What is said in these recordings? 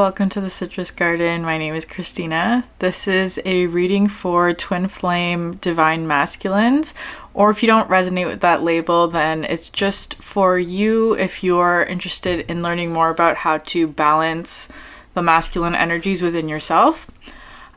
welcome to the Citrus Garden. My name is Christina. This is a reading for Twin Flame Divine Masculines, or if you don't resonate with that label, then it's just for you if you're interested in learning more about how to balance the masculine energies within yourself.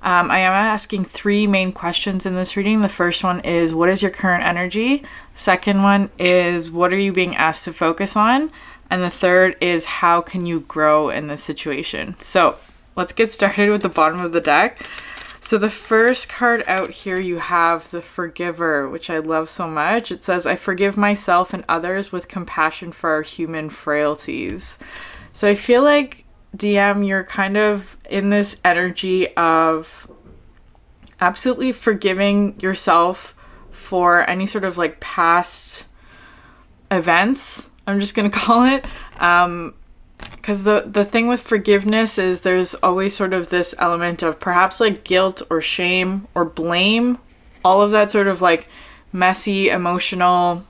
I am asking three main questions in this reading. The first one is, what is your current energy? Second one is, what are you being asked to focus on? And the third is, how can you grow in this situation? So let's get started with the bottom of the deck. So the first card out here, you have the Forgiver, which I love so much. It says, I forgive myself and others with compassion for our human frailties. So I feel like, DM, you're kind of in this energy of absolutely forgiving yourself for any sort of like past events, I'm just going to call it. Because the thing with forgiveness is there's always sort of this element of perhaps like guilt or shame or blame. All of that sort of like messy emotional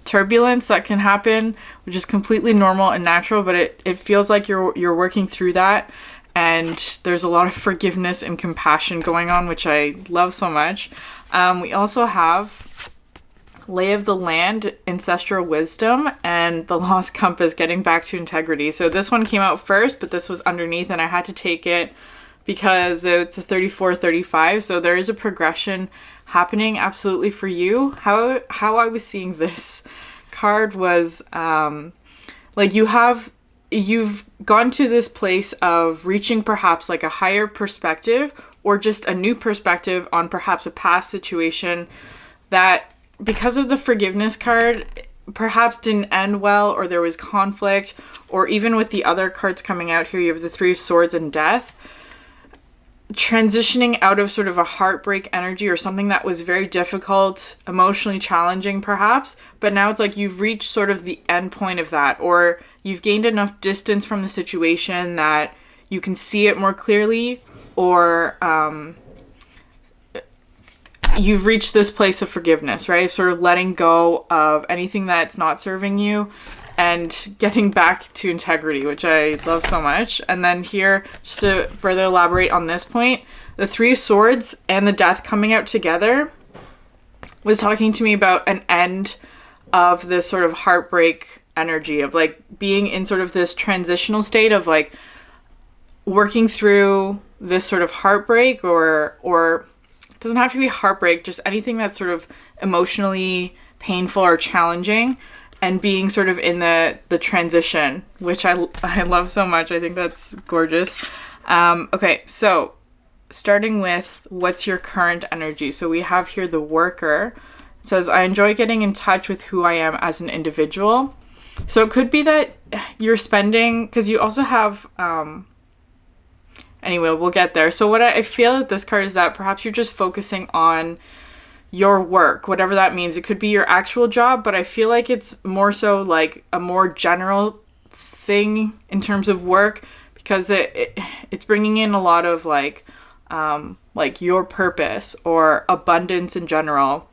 turbulence that can happen, which is completely normal and natural, but it feels like you're working through that. And there's a lot of forgiveness and compassion going on, which I love so much. We also have Lay of the Land, Ancestral Wisdom, and the Lost Compass, Getting Back to Integrity. So this one came out first, but this was underneath, and I had to take it because it's a 34-35. So there is a progression happening absolutely for you. How I was seeing this card was like you've gone to this place of reaching perhaps like a higher perspective or just a new perspective on perhaps a past situation that, because of the forgiveness card, perhaps didn't end well, or there was conflict, or even with the other cards coming out here, you have the Three of Swords and Death. Transitioning out of sort of a heartbreak energy or something that was very difficult, emotionally challenging perhaps, but now it's like you've reached sort of the end point of that, or you've gained enough distance from the situation that you can see it more clearly, or you've reached this place of forgiveness, right? Sort of letting go of anything that's not serving you and getting back to integrity, which I love so much. And then here, just to further elaborate on this point, the Three of Swords and the Death coming out together was talking to me about an end of this sort of heartbreak energy of like being in sort of this transitional state of like working through this sort of heartbreak or it doesn't have to be heartbreak, just anything that's sort of emotionally painful or challenging, and being sort of in the transition, which I love so much. I think that's gorgeous. Okay, so starting with what's your current energy. So we have here the Worker. It says, I enjoy getting in touch with who I am as an individual. So it could be that you're spending, because you also have, anyway, we'll get there. So what I feel with this card is that perhaps you're just focusing on your work, whatever that means. It could be your actual job, but I feel like it's more so like a more general thing in terms of work, because it's bringing in a lot of like your purpose or abundance in general,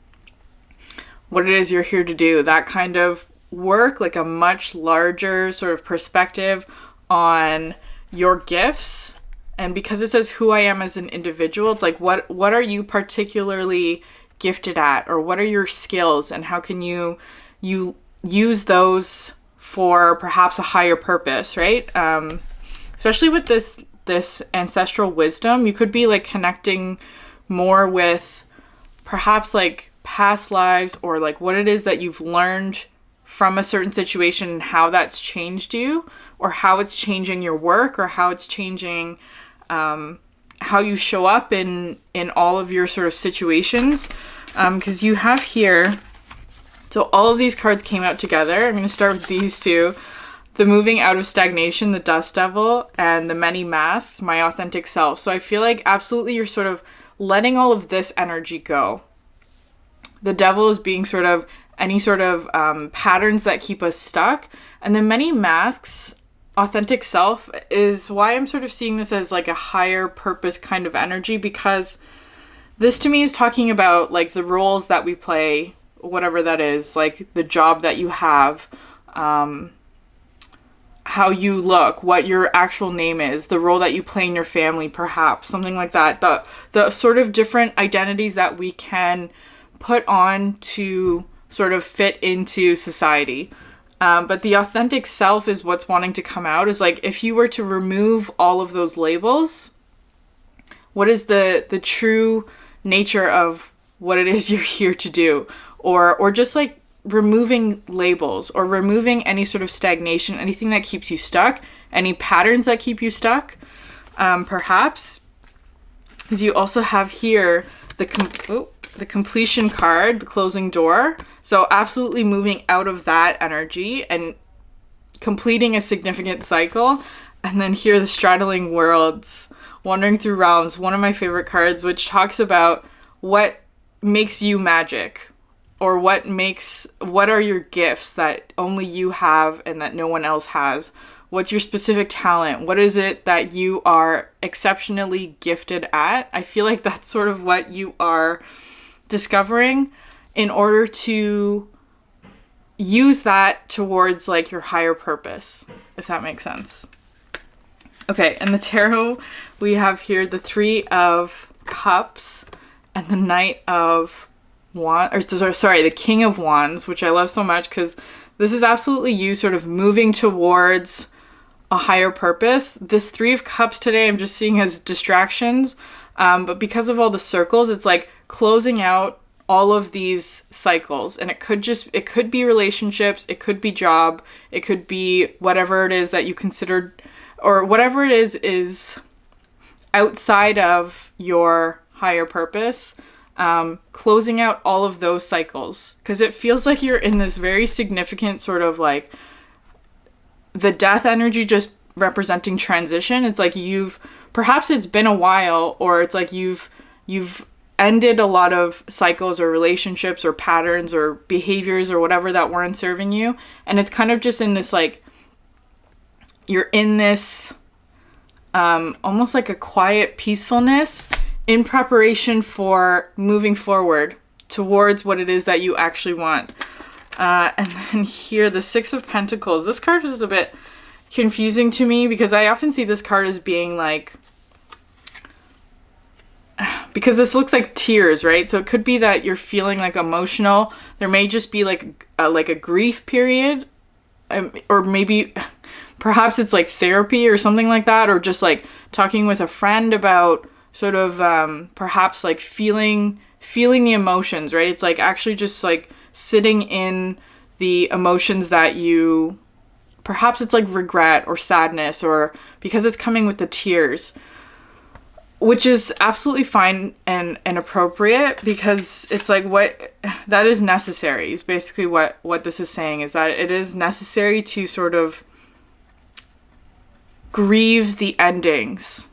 what it is you're here to do, that kind of work, like a much larger sort of perspective on your gifts. And because it says who I am as an individual, it's like what are you particularly gifted at, or what are your skills, and how can you use those for perhaps a higher purpose, right? Especially with this ancestral wisdom, you could be like connecting more with perhaps like past lives, or like what it is that you've learned from a certain situation and how that's changed you, or how it's changing your work, or how it's changing how you show up in all of your sort of situations. Because you have here, so all of these cards came out together. I'm going to start with these two. The Moving Out of Stagnation, the Dust Devil, and the Many Masks, My Authentic Self. So I feel like absolutely you're sort of letting all of this energy go. The Devil is being sort of any sort of patterns that keep us stuck. And the Many Masks, Authentic Self, is why I'm sort of seeing this as like a higher purpose kind of energy, because this to me is talking about like the roles that we play, whatever that is, like the job that you have, how you look, what your actual name is, the role that you play in your family, perhaps, something like that. The sort of different identities that we can put on to sort of fit into society. But the authentic self is what's wanting to come out. Is like, if you were to remove all of those labels, what is the true nature of what it is you're here to do? Or just like removing labels, or removing any sort of stagnation, anything that keeps you stuck, any patterns that keep you stuck, perhaps. Because you also have here the completion card, the closing door. So absolutely moving out of that energy and completing a significant cycle. And then here, the straddling worlds, wandering through realms, one of my favorite cards, which talks about what makes you magic, or what are your gifts that only you have and that no one else has. What's your specific talent? What is it that you are exceptionally gifted at? I feel like that's sort of what you are discovering in order to use that towards like your higher purpose, if that makes sense. Okay, and the tarot, we have here the Three of Cups and the Knight of the King of Wands, which I love so much, because this is absolutely you sort of moving towards a higher purpose. This Three of Cups today, I'm just seeing as distractions, but because of all the circles, it's like closing out all of these cycles. And it could be relationships, it could be job, it could be whatever it is that you considered, or whatever it is outside of your higher purpose. Closing out all of those cycles, because it feels like you're in this very significant sort of like the death energy, just representing transition. It's like perhaps it's been a while, or it's like you've ended a lot of cycles or relationships or patterns or behaviors or whatever that weren't serving you. And it's kind of just in this like, you're in this almost like a quiet peacefulness in preparation for moving forward towards what it is that you actually want. And then here, the Six of Pentacles. This card is a bit confusing to me, because I often see this card as being like, because this looks like tears, right? So it could be that you're feeling like emotional. There may just be like a grief period, or maybe perhaps it's like therapy or something like that, or just like talking with a friend about sort of perhaps like feeling the emotions, right? It's like actually just like sitting in the emotions that you, perhaps it's like regret or sadness, or because it's coming with the tears, which is absolutely fine and appropriate, because it's like what that is necessary is basically what this is saying, is that it is necessary to sort of grieve the endings,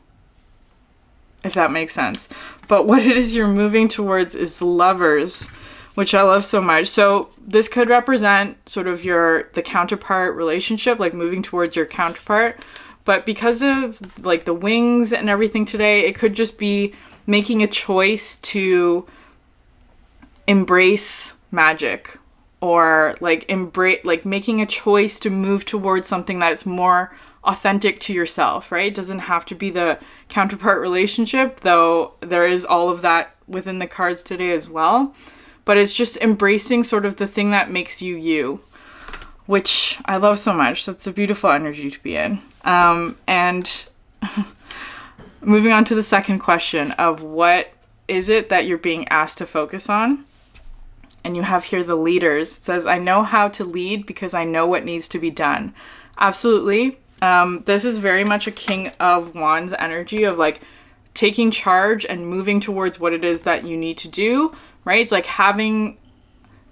if that makes sense. But what it is you're moving towards is the Lovers, which I love so much. So this could represent sort of the counterpart relationship, like moving towards your counterpart. But because of like the wings and everything today, it could just be making a choice to embrace magic, or like making a choice to move towards something that's more authentic to yourself, right? It doesn't have to be the counterpart relationship, though there is all of that within the cards today as well. But it's just embracing sort of the thing that makes you, which I love so much. That's a beautiful energy to be in. And moving on to the second question of what is it that you're being asked to focus on? And you have here the Leaders. It says, I know how to lead because I know what needs to be done. Absolutely. This is very much a King of Wands energy of like taking charge and moving towards what it is that you need to do, right? It's like having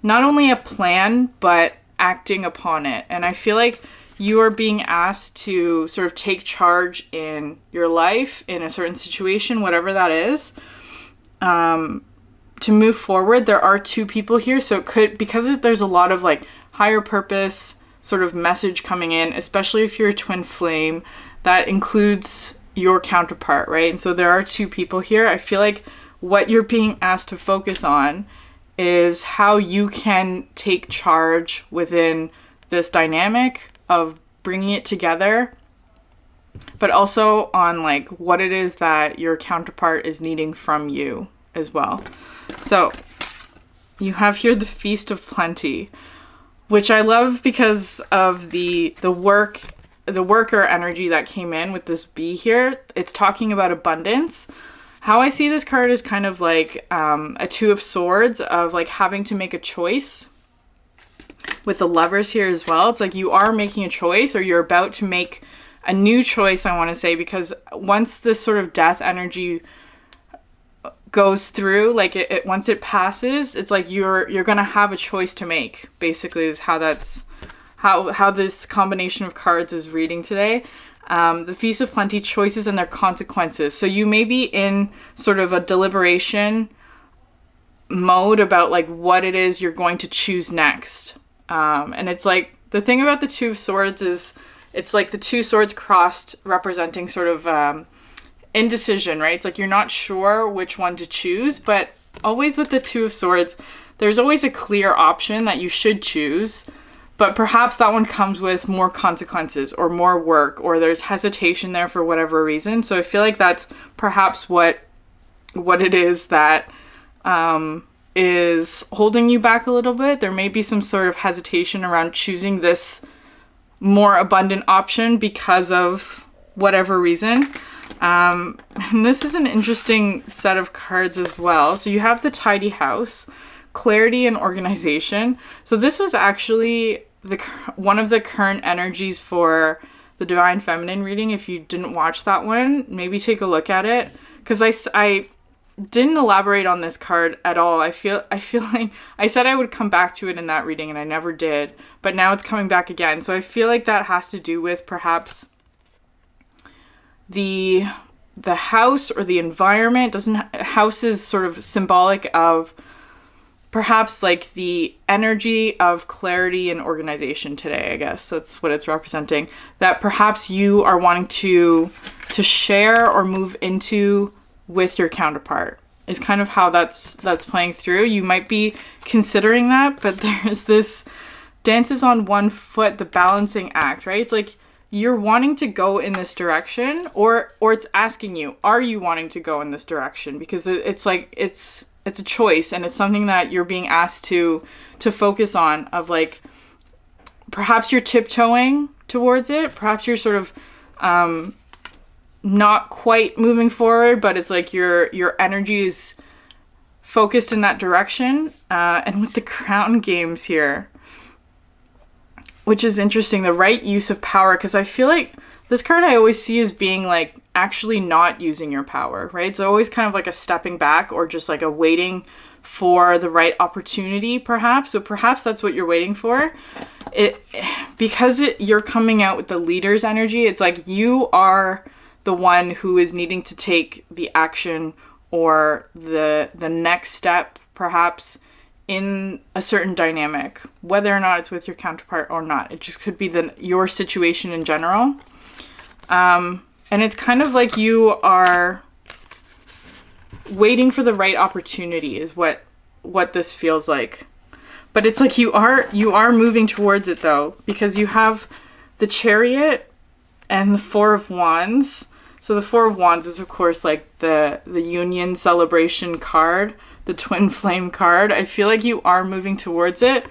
not only a plan, but acting upon it. And I feel like you are being asked to sort of take charge in your life, in a certain situation, whatever that is, to move forward. There are two people here. So it could, because there's a lot of like higher purpose sort of message coming in, especially if you're a twin flame, that includes your counterpart, right? And so there are two people here. I feel like what you're being asked to focus on is how you can take charge within this dynamic of bringing it together, but also on like what it is that your counterpart is needing from you as well. So you have here the Feast of Plenty, which I love because of the worker energy that came in with this bee here. It's talking about abundance. How I see this card is kind of like a Two of Swords, of like having to make a choice. With the Lovers here as well, it's like you are making a choice, or you're about to make a new choice, I want to say, because once this sort of death energy goes through, like it once it passes, it's like you're gonna have a choice to make, basically, is how this combination of cards is reading today. The Feast of Plenty, choices and their consequences. So you may be in sort of a deliberation mode about like what it is you're going to choose next. And it's like, the thing about the Two of Swords is it's like the two swords crossed, representing sort of indecision, right? It's like you're not sure which one to choose, but always with the Two of Swords, there's always a clear option that you should choose, but perhaps that one comes with more consequences or more work, or there's hesitation there for whatever reason. So I feel like that's perhaps what it is that is holding you back a little bit. There may be some sort of hesitation around choosing this more abundant option because of whatever reason. And this is an interesting set of cards as well. So you have the Tidy House, clarity and organization. So this was actually one of the current energies for the Divine Feminine reading. If you didn't watch that one, maybe take a look at it, because I didn't elaborate on this card at all. I feel like I said I would come back to it in that reading, and I never did, but now it's coming back again. So I feel like that has to do with perhaps the house or the environment. House is sort of symbolic of perhaps like the energy of clarity and organization today. I guess that's what it's representing, that perhaps you are wanting to share or move into with your counterpart, is kind of how that's playing through. You might be considering that, but there's this dances on one foot, the balancing act, right? It's like you're wanting to go in this direction, or it's asking you, are you wanting to go in this direction? Because it's like it's a choice, and it's something that you're being asked to focus on, of like perhaps you're tiptoeing towards it, perhaps you're sort of not quite moving forward, but it's like your energy is focused in that direction. And with the Crown Games here, which is interesting, the right use of power, because I feel like this card I always see as being like actually not using your power, right? It's always kind of like a stepping back, or just like a waiting for the right opportunity, perhaps. So perhaps that's what you're waiting for. You're coming out with the leader's energy. It's like you are the one who is needing to take the action or the next step, perhaps, in a certain dynamic, whether or not it's with your counterpart or not. It just could be your situation in general. And it's kind of like you are waiting for the right opportunity is what this feels like. But it's like you are moving towards it, though, because you have the Chariot and the Four of Wands. So the Four of Wands is, of course, like the union celebration card, the twin flame card. I feel like you are moving towards it,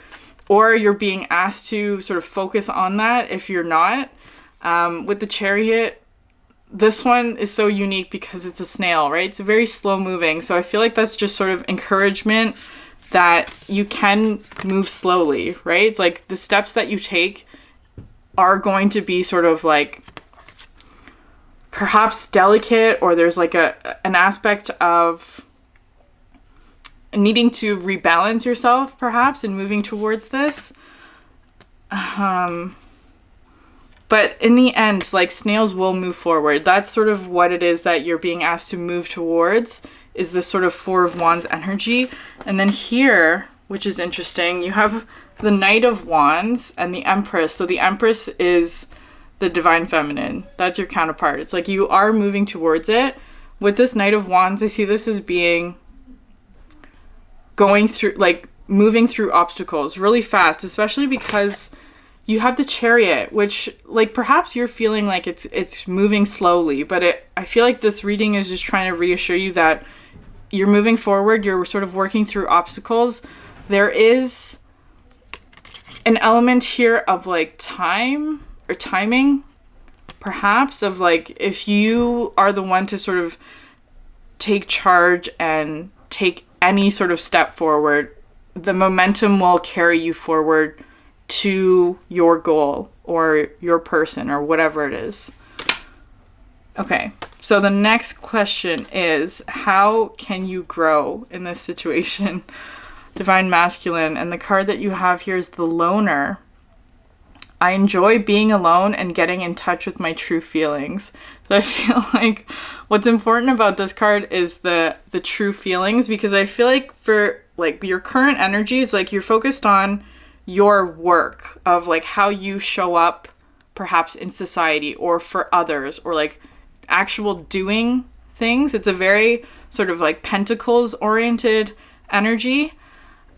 or you're being asked to sort of focus on that if you're not. With the Chariot, this one is so unique because it's a snail, right? It's very slow moving. So I feel like that's just sort of encouragement that you can move slowly, right? It's like the steps that you take are going to be sort of like perhaps delicate, or there's like an aspect of needing to rebalance yourself perhaps in moving towards this. But in the end, like, snails will move forward. That's sort of what it is that you're being asked to move towards, is this sort of Four of Wands energy. And then here, which is interesting, you have the Knight of Wands and the Empress. So the Empress is the Divine Feminine. That's your counterpart. It's like you are moving towards it. With this Knight of Wands, I see this as being going through, like, moving through obstacles really fast, especially because you have the Chariot, which, like, perhaps you're feeling like it's moving slowly, but I feel like this reading is just trying to reassure you that you're moving forward, you're sort of working through obstacles. There is an element here of, like, time or timing, perhaps, of, like, if you are the one to sort of take charge and take any sort of step forward, the momentum will carry you forward to your goal or your person or whatever it is. Okay, so the next question is, how can you grow in this situation? Divine Masculine, and the card that you have here is the Loner. I enjoy being alone and getting in touch with my true feelings. So I feel like what's important about this card is the true feelings, because I feel like for, like, your current energy is like you're focused on your work of, like, how you show up perhaps in society or for others, or, like, actual doing things. It's a very sort of, like, pentacles oriented energy,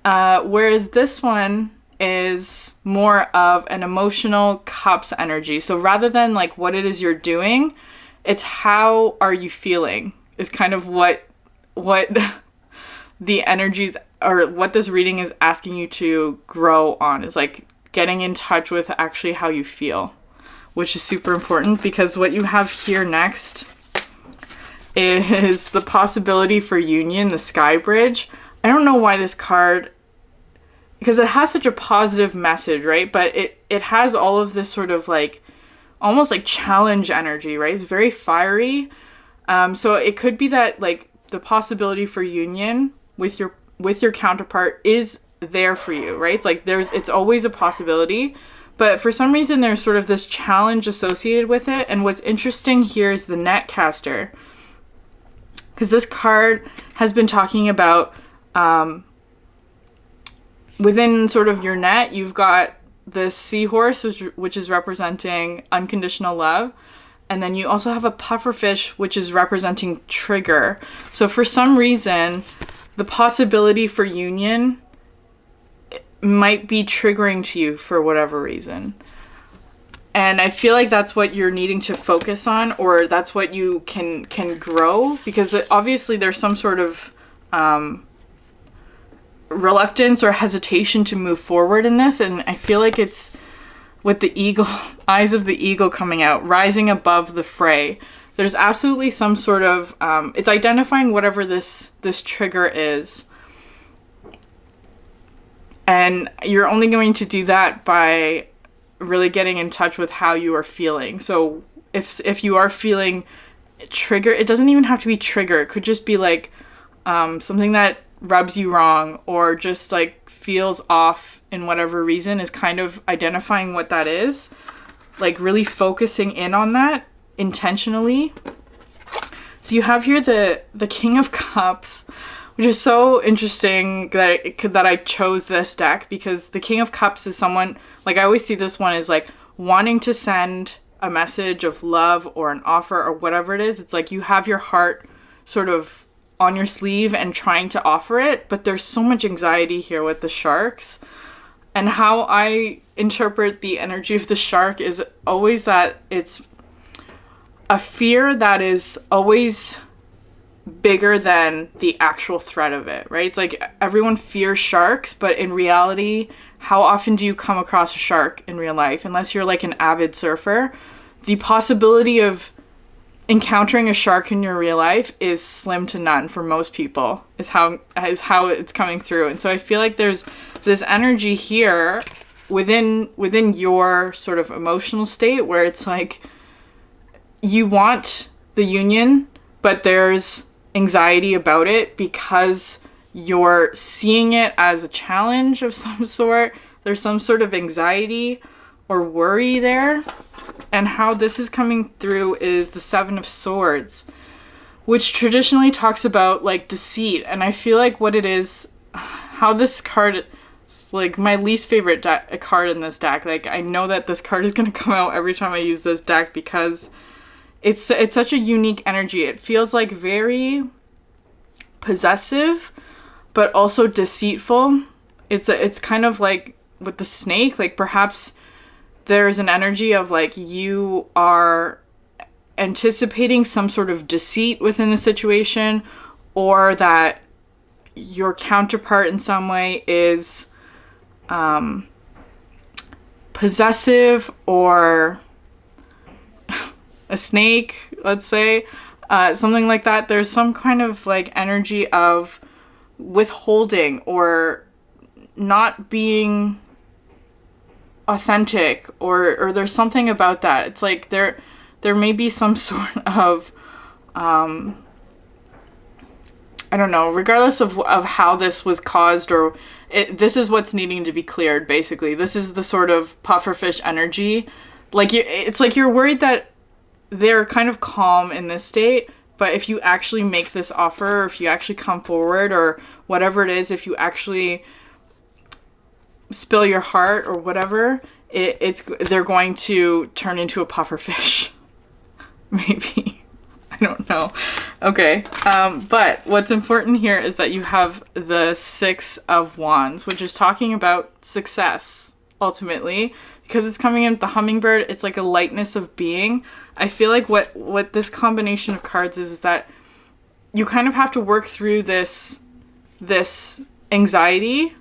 whereas this one is more of an emotional cups energy. So rather than, like, what it is you're doing, it's how are you feeling is kind of what the energies, or what this reading is asking you to grow on, is, like, getting in touch with actually how you feel, which is super important, because what you have here next is the possibility for union, the Sky Bridge. I don't know why this card, because it has such a positive message, right? But it has all of this sort of, like, almost like challenge energy, right? It's very fiery. So it could be that, like, the possibility for union with your counterpart is there for you, right? It's like it's always a possibility, but for some reason there's sort of this challenge associated with it. And what's interesting here is the Netcaster, because this card has been talking about within sort of your net, you've got the seahorse, which is representing unconditional love. And then you also have a pufferfish, which is representing trigger. So for some reason, the possibility for union might be triggering to you for whatever reason. And I feel like that's what you're needing to focus on, or that's what you can grow, because obviously there's some sort of reluctance or hesitation to move forward in this. And I feel like it's with the eagle, eyes of the eagle coming out, rising above the fray. There's absolutely some sort of, it's identifying whatever this trigger is. And you're only going to do that by really getting in touch with how you are feeling. So if you are feeling trigger, it doesn't even have to be trigger. It could just be like something that rubs you wrong, or just like feels off in whatever reason, is kind of identifying what that is, like really focusing in on that intentionally. So you have here the King of Cups, which is so interesting that I chose this deck, because the King of Cups is someone, like, I always see this one as like wanting to send a message of love or an offer or whatever it is. It's like you have your heart sort of on your sleeve and trying to offer it, but there's so much anxiety here with the sharks. And how I interpret the energy of the shark is always that it's a fear that is always bigger than the actual threat of it, right? It's like everyone fears sharks, but in reality, how often do you come across a shark in real life? Unless you're like an avid surfer, the possibility of encountering a shark in your real life is slim to none for most people, is how it's coming through. And so I feel like there's this energy here within your sort of emotional state where it's like you want the union, but there's anxiety about it because you're seeing it as a challenge of some sort. There's some sort of anxiety or worry there. And how this is coming through is the Seven of Swords, which traditionally talks about like deceit. And I feel like what it is, how this card is like my least favorite card in this deck. Like, I know that this card is going to come out every time I use this deck because it's such a unique energy. It feels like very possessive, but also deceitful. It's kind of like with the snake, like perhaps there's an energy of like you are anticipating some sort of deceit within the situation, or that your counterpart in some way is possessive, or a snake, let's say, something like that. There's some kind of like energy of withholding or not being authentic, or there's something about that. It's like there may be some sort of I don't know, regardless of how this was caused, or this is what's needing to be cleared, basically. This is the sort of pufferfish energy. Like, it's like you're worried that they're kind of calm in this state, but if you actually make this offer, or if you actually come forward, or whatever it is, if you actually spill your heart or whatever, they're going to turn into a pufferfish. Maybe. I don't know. Okay. But what's important here is that you have the 6 of Wands, which is talking about success, ultimately. Because it's coming in with the hummingbird, it's like a lightness of being. I feel like what this combination of cards is that you kind of have to work through this anxiety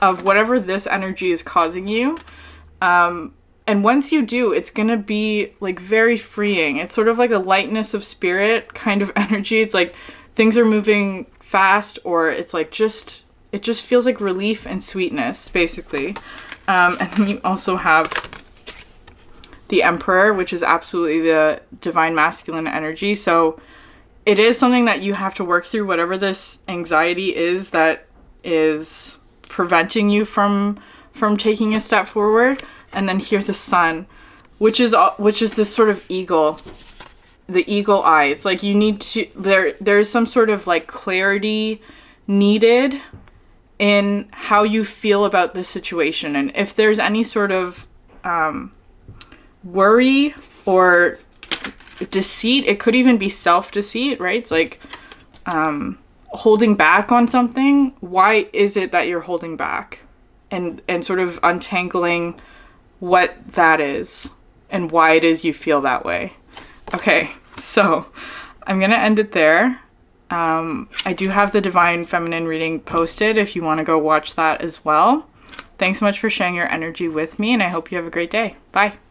of whatever this energy is causing you. And once you do, it's going to be like very freeing. It's sort of like a lightness of spirit kind of energy. It's like things are moving fast, or it's like it just feels like relief and sweetness, basically. And then you also have the Emperor, which is absolutely the divine masculine energy. So it is something that you have to work through, whatever this anxiety is that is preventing you from taking a step forward. And then here the Sun, which is this sort of eagle, the eagle eye. It's like you need to, there's some sort of like clarity needed in how you feel about this situation. And if there's any sort of worry or deceit, it could even be self-deceit, right? It's like holding back on something. Why is it that you're holding back? And sort of untangling what that is and why it is you feel that way. Okay, so I'm gonna end it there. I do have the Divine Feminine reading posted if you want to go watch that as well. Thanks so much for sharing your energy with me, and I hope you have a great day. Bye.